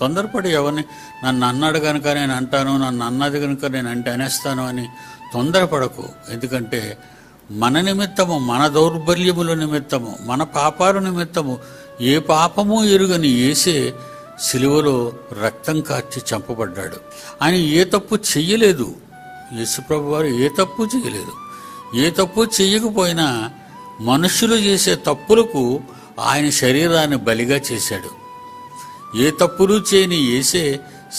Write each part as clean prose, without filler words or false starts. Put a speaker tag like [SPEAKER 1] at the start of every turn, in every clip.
[SPEAKER 1] తొందరపడి ఎవరిని నన్ను అన్నాడు కనుక నేను అంటాను, నన్ను అన్నది కనుక నేను అంటే అనేస్తాను అని తొందరపడకు. ఎందుకంటే మన నిమిత్తము, మన దౌర్బల్యముల నిమిత్తము, మన పాపాల నిమిత్తము ఏ పాపము ఎరుగని యేసే సిలువలో రక్తం కార్చి చంపబడ్డాడు. ఆయన ఏ తప్పు చెయ్యలేదు. యేసుప్రభు వారు ఏ తప్పు చేయలేదు. ఏ తప్పు చెయ్యకపోయినా మనుషులు చేసే తప్పులకు ఆయన శరీరాన్ని బలిగా చేశాడు. ఏ తప్పులు చేయని యేసే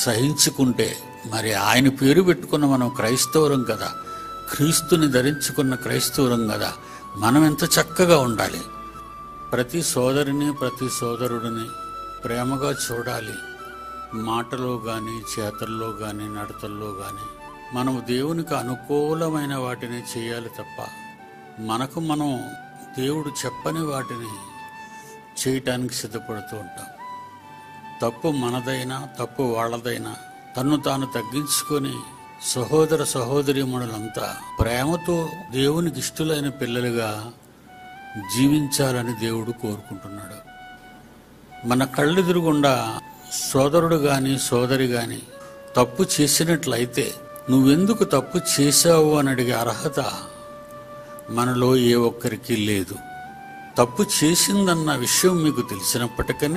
[SPEAKER 1] సహించుకుంటే మరి ఆయన పేరు పెట్టుకున్న మనం క్రైస్తవులం కదా, క్రీస్తుని ధరించుకున్న క్రైస్తవులం కదా, మనం ఎంత చక్కగా ఉండాలి. ప్రతి సోదరిని, ప్రతి సోదరుడిని ప్రేమగా చూడాలి. మాటలో కానీ, చేతల్లో కానీ, నడతల్లో కానీ మనము దేవునికి అనుకూలమైన వాటిని చేయాలి తప్ప మనకు మనం దేవుడు చెప్పని వాటిని చేయటానికి సిద్ధపడుతూ ఉంటాం. తప్పు మనదైనా, తప్పు వాళ్ళదైనా తన్ను తాను తగ్గించుకొని సహోదర సహోదరీమణులంతా ప్రేమతో దేవునికి ఇష్టలైన పిల్లలుగా జీవించాలని దేవుడు కోరుకుంటున్నాడు. మన కళ్ళెదురుగుండా సోదరుడు గాని, సోదరి గాని తప్పు చేసినట్లయితే నువ్వెందుకు తప్పు చేశావు అని అడిగే అర్హత మనలో ఏ ఒక్కరికి లేదు. తప్పు చేసిందన్న విషయం మీకు తెలిసినప్పటికీ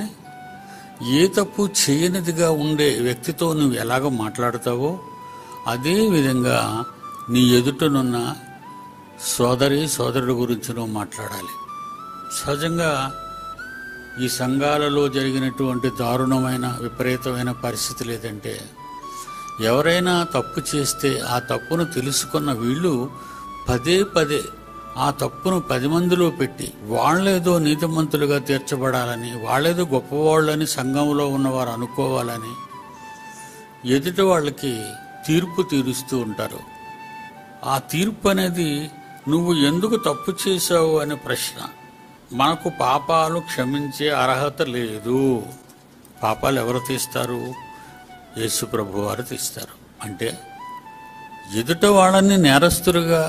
[SPEAKER 1] ఏ తప్పు చేయనిదిగా ఉండే వ్యక్తితో నువ్వు ఎలాగ మాట్లాడతావో అదే విధంగా నీ ఎదుటనున్న సోదరి సోదరుడు గురించి నువ్వు మాట్లాడాలి. సహజంగా ఈ సంఘాలలో జరిగినటువంటి దారుణమైన విపరీతమైన పరిస్థితి లేదంటే ఎవరైనా తప్పు చేస్తే ఆ తప్పును తెలుసుకున్న వీళ్ళు పదే పదే ఆ తప్పును 10 మందిలో పెట్టి వాళ్ళేదో నీతిమంతులుగా తీర్చబడాలని, వాళ్ళేదో గొప్పవాళ్ళని సంఘంలో ఉన్నవారు అనుకోవాలని ఎదుటి వాళ్ళకి తీర్పు తీరుస్తూ ఉంటారు. ఆ తీర్పు అనేది నువ్వు ఎందుకు తప్పు చేశావు అనే ప్రశ్న. మనకు పాపాలు క్షమించే అర్హత లేదు. పాపాలు ఎవరు తీస్తారు? యేసు ప్రభు వారు తీస్తారు. అంటే ఎదుట వాళ్ళని నేరస్తులుగా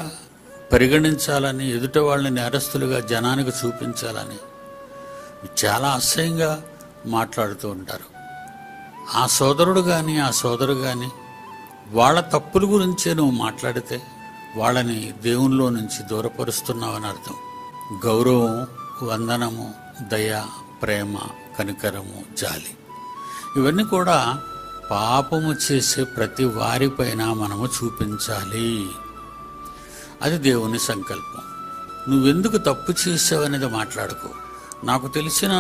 [SPEAKER 1] పరిగణించాలని, ఎదుట వాళ్ళని నేరస్తులుగా జనానికి చూపించాలని చాలా అసహ్యంగా మాట్లాడుతూ ఉంటారు. ఆ సోదరుడు కానీ, ఆ సోదరు కానీ వాళ్ళ తప్పుల గురించే నువ్వు మాట్లాడితే వాళ్ళని దేవునిలో నుంచి దూరపరుస్తున్నావని అర్థం. గౌరవం, వందనము, దయ, ప్రేమ, కనికరము, జాలి ఇవన్నీ కూడా పాపము చేసే ప్రతి వారిపైన మనము చూపించాలి. అది దేవుని సంకల్పం. నువ్వెందుకు తప్పు చేసావనేది మాట్లాడుకో. నాకు తెలిసిన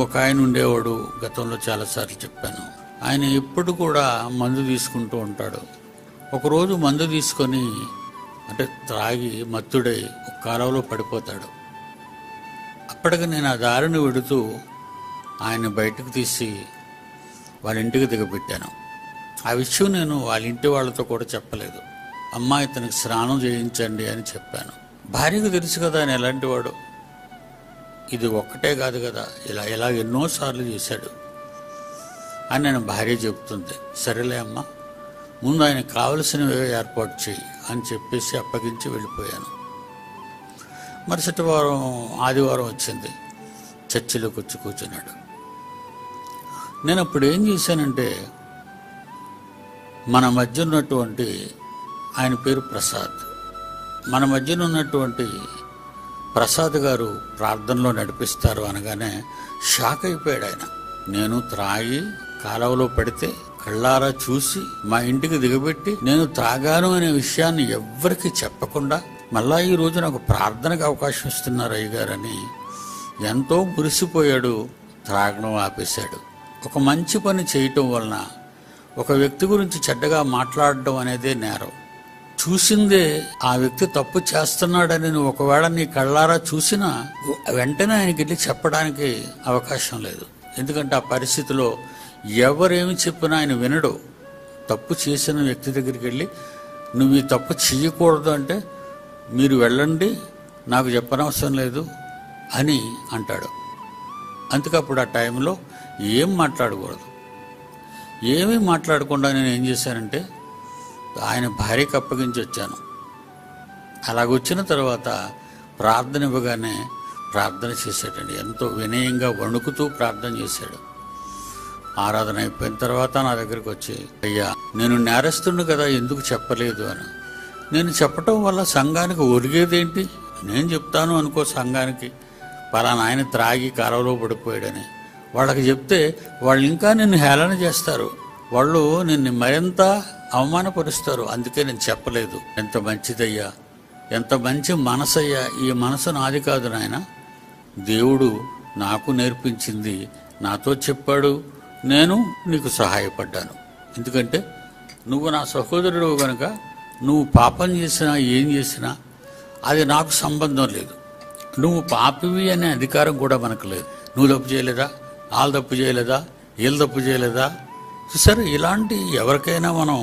[SPEAKER 1] ఒక ఆయన ఉండేవాడు, గతంలో చాలాసార్లు చెప్పాను. ఆయన ఎప్పుడు కూడా మందు తీసుకుంటూ ఉంటాడు. ఒకరోజు మందు తీసుకొని అంటే త్రాగి మత్తుడై ఒక కాలువలో పడిపోతాడు. అప్పటికి నేను ఆ దారిని వెడుతూ ఆయన బయటకు తీసి వాళ్ళ ఇంటికి దిగబెట్టాను. ఆ విషయం నేను వాళ్ళ ఇంటి వాళ్ళతో కూడా చెప్పలేదు. అమ్మా ఇతనికి స్నానం చేయించండి అని చెప్పాను. భార్యకు తెలుసు కదా ఆయన ఎలాంటి వాడు. ఇది ఒక్కటే కాదు కదా, ఇలా ఎన్నోసార్లు చేశాడు అని నేను భార్య చెబుతుంది. సరేలే అమ్మా, ముందు ఆయనకు కావలసినవి ఏర్పాటు చేయి అని చెప్పేసి అప్పగించి వెళ్ళిపోయాను. మరుసటి వారం ఆదివారం వచ్చింది. చర్చిలోకి వచ్చి కూర్చున్నాడు. నేను అప్పుడు ఏం చేశానంటే, మన మధ్య ఉన్నటువంటి ఆయన పేరు ప్రసాద్, మన మధ్యన ఉన్నటువంటి ప్రసాద్ గారు ప్రార్థనలో నడిపిస్తారు అనగానే షాక్ అయిపోయాడు ఆయన. నేను త్రాగి కాలువలో పడితే కళ్ళారా చూసి మా ఇంటికి దిగబెట్టి నేను త్రాగాను అనే విషయాన్ని ఎవ్వరికి చెప్పకుండా మళ్ళా ఈ రోజు నాకు ప్రార్థనకు అవకాశం ఇస్తున్నారు అయ్యగారని ఎంతో మురిసిపోయాడు. త్రాగడం ఆపేశాడు. ఒక మంచి పని చేయటం వలన ఒక వ్యక్తి గురించి చెడ్డగా మాట్లాడడం అనేదే నేరం. చూసిందే ఆ వ్యక్తి తప్పు చేస్తున్నాడని నువ్వు ఒకవేళ నీ కళ్ళారా చూసినా వెంటనే ఆయనకి వెళ్ళి చెప్పడానికి అవకాశం లేదు. ఎందుకంటే ఆ పరిస్థితిలో ఎవరేమి చెప్పినా ఆయన వినడు. తప్పు చేసిన వ్యక్తి దగ్గరికి వెళ్ళి నువ్వు ఈ తప్పు చేయకూడదు అంటే మీరు వెళ్ళండి, నాకు చెప్పనవసరం లేదు అని అంటాడు. అందుకప్పుడు ఆ టైంలో ఏం మాట్లాడకూడదు. ఏమీ మాట్లాడకుండా నేను ఏం చేశానంటే ఆయన భార్యకు అప్పగించి వచ్చాను. అలాగొచ్చిన తర్వాత ప్రార్థన ఇవ్వగానే ప్రార్థన చేశాడండి. ఎంతో వినయంగా వణుకుతూ ప్రార్థన చేశాడు. ఆరాధన అయిపోయిన తర్వాత నా దగ్గరికి వచ్చి, అయ్యా నేను నేరస్తుడిని కదా, ఎందుకు చెప్పలేదు అని. నేను చెప్పటం వల్ల సంఘానికి ఒరిగేదేంటి? నేను చెప్తాను అనుకో సంఘానికి, పలానా ఆయన త్రాగి కాలువలో పడిపోయాడని. వాళ్ళకి చెప్తే వాళ్ళు ఇంకా నిన్ను హేళన చేస్తారు, వాళ్ళు నిన్ను మరింత అవమానపరుస్తారు. అందుకే నేను చెప్పలేదు. ఎంత మంచిదయ్యా, ఎంత మంచి మనసయ్యా. ఈ మనసు నాది కాదు నాయన, దేవుడు నాకు నేర్పించింది, నాతో చెప్పాడు, నేను నీకు సహాయపడ్డాను. ఎందుకంటే నువ్వు నా సహోదరుడు కనుక నువ్వు పాపం చేసినా ఏం చేసినా అది నాకు సంబంధం లేదు. నువ్వు పాపివి అనే అధికారం కూడా మనకు లేదు. నువ్వు తప్పు చేయలేదా, వాళ్ళు తప్పు చేయలేదా, వీళ్ళు తప్పు చేయలేదా? సరే, ఇలాంటి ఎవరికైనా మనం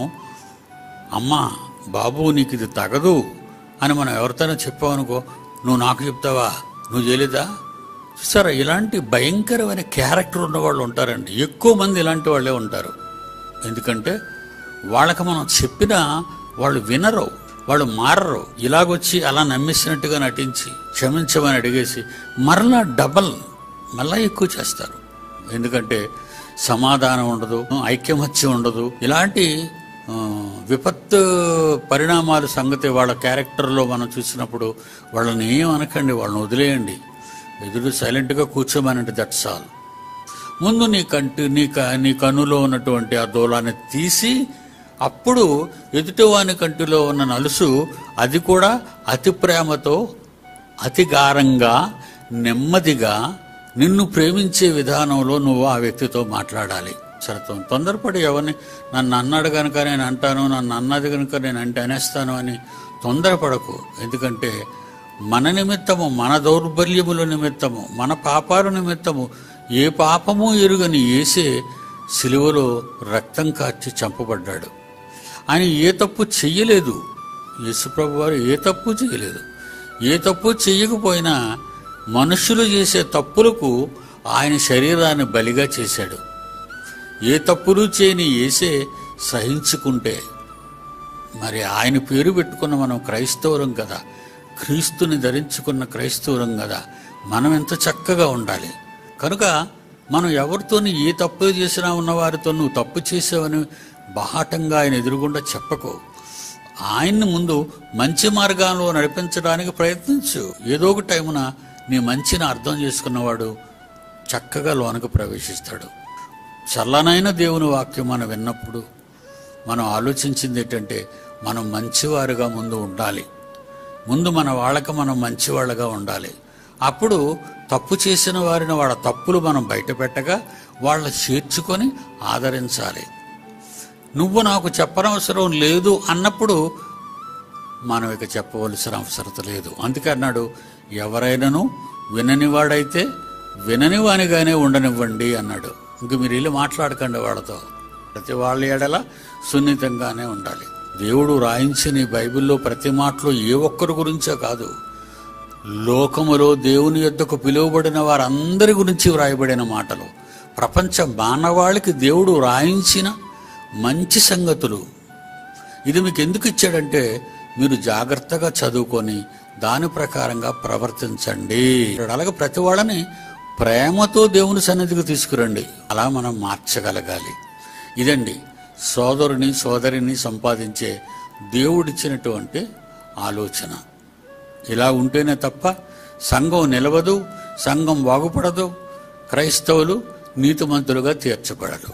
[SPEAKER 1] అమ్మా బాబు నీకు ఇది తగదు అని మనం ఎవరితోనైనా చెప్పావనుకో, నువ్వు నాకు చెప్తావా, నువ్వు చేయలేదా? సరే, ఇలాంటి భయంకరమైన క్యారెక్టర్ ఉన్నవాళ్ళు ఉంటారండి. ఎక్కువ మంది ఇలాంటి వాళ్ళే ఉంటారు. ఎందుకంటే వాళ్ళకి మనం చెప్పినా వాళ్ళు వినరు, వాళ్ళు మారరు. ఇలాగొచ్చి అలా నమ్మేసినట్టుగా నటించి క్షమించమని అడిగేసి మరలా డబల్ మళ్ళా ఎక్కువ చేస్తారు. ఎందుకంటే సమాధానం ఉండదు, ఐక్యమత్యం ఉండదు. ఇలాంటి విపత్తు పరిణామాల సంగతి వాళ్ళ క్యారెక్టర్లో మనం చూసినప్పుడు వాళ్ళని ఏం అనకండి, వాళ్ళని వదిలేయండి, ఎదురు సైలెంట్గా కూర్చోమనండి. That's all. ముందు నీ కన్నులో ఉన్నటువంటి ఆ దూలాన్ని తీసి అప్పుడు ఎదుటివాని కంటిలో ఉన్న నలుసు, అది కూడా అతి ప్రేమతో, అతి గారంగా, నెమ్మదిగా నిన్ను ప్రేమించే విధానంలో నువ్వు ఆ వ్యక్తితో మాట్లాడాలి. సరతం తొందరపడి ఎవరిని నన్ను అన్నాడు కనుక నేను అంటాను, నన్ను అన్నది కనుక నేను అనేస్తాను అని తొందరపడకు. ఎందుకంటే మన నిమిత్తము, మన దౌర్బల్యముల నిమిత్తము, మన పాపాల నిమిత్తము ఏ పాపము ఎరుగని యేసే సిలువలో రక్తం కార్చి చంపబడ్డాడు. ఆయన ఏ తప్పు చెయ్యలేదు. యేసుప్రభు వారు ఏ తప్పు చేయలేదు. ఏ తప్పు చెయ్యకపోయినా మనుషులు చేసే తప్పులకు ఆయన శరీరాన్ని బలిగా చేశాడు. ఏ తప్పులు చేయని యేసే సహించుకుంటే, మరి ఆయన పేరు పెట్టుకున్న మనం క్రైస్తవులం కదా, క్రీస్తుని ధరించుకున్న క్రైస్తవులం కదా, మనం ఎంత చక్కగా ఉండాలి. కనుక మనం ఎవరితోని ఏ తప్పు చేసినా ఉన్నవారితో నువ్వు తప్పు చేసావని బాహటంగా ఆయన ఎదురుగుండా చెప్పకు. ఆయన్ని ముందు మంచి మార్గాల్లో నడిపించడానికి ప్రయత్నించు. ఏదో ఒక టైమున నీ మంచిని అర్థం చేసుకున్నవాడు చక్కగా లోనకు ప్రవేశిస్తాడు. చల్లనైన దేవుని వాక్యం మనం విన్నప్పుడు మనం ఆలోచించింది ఏంటంటే, మనం మంచివారుగా ముందు ఉండాలి. ముందు మన వాళ్ళకి మనం మంచివాళ్ళగా ఉండాలి. అప్పుడు తప్పు చేసిన వారిని వాళ్ళ తప్పులు మనం బయట పెట్టగా వాళ్ళని చేర్చుకొని ఆదరించాలి. నువ్వు నాకు చెప్పనవసరం లేదు అన్నప్పుడు మనం ఇక చెప్పవలసిన అవసరం లేదు. అందుకే అన్నాడు, ఎవరైనాను విననివాడైతే విననివానిగానే ఉండనివ్వండి అన్నాడు. ఇంక మీరు వెళ్ళి మాట్లాడకండి వాళ్ళతో. ప్రతి వాళ్ళ ఎడల సున్నితంగానే ఉండాలి. దేవుడు రాయించిన ఈ బైబిల్లో ప్రతి మాటలో ఏ ఒక్కరి గురించో కాదు, లోకములో దేవుని యొద్దకు పిలువబడిన వారందరి గురించి వ్రాయబడిన మాటలు. ప్రపంచ మానవాళికి దేవుడు రాయించిన మంచి సంగతులు. ఇది మీకు ఎందుకు ఇచ్చాడంటే, మీరు జాగ్రత్తగా చదువుకొని దాని ప్రకారంగా ప్రవర్తించండి. అలాగే ప్రతి వాళ్ళని ప్రేమతో దేవుని సన్నిధికి తీసుకురండి. అలా మనం మార్చగలగాలి. ఇదండి సోదరిని సంపాదించే దేవుడిచ్చినటువంటి ఆలోచన. ఇలా ఉంటేనే తప్ప సంఘం నిలవదు, సంఘం బాగుపడదు, క్రైస్తవులు నీతిమంతులుగా తీర్చబడరు.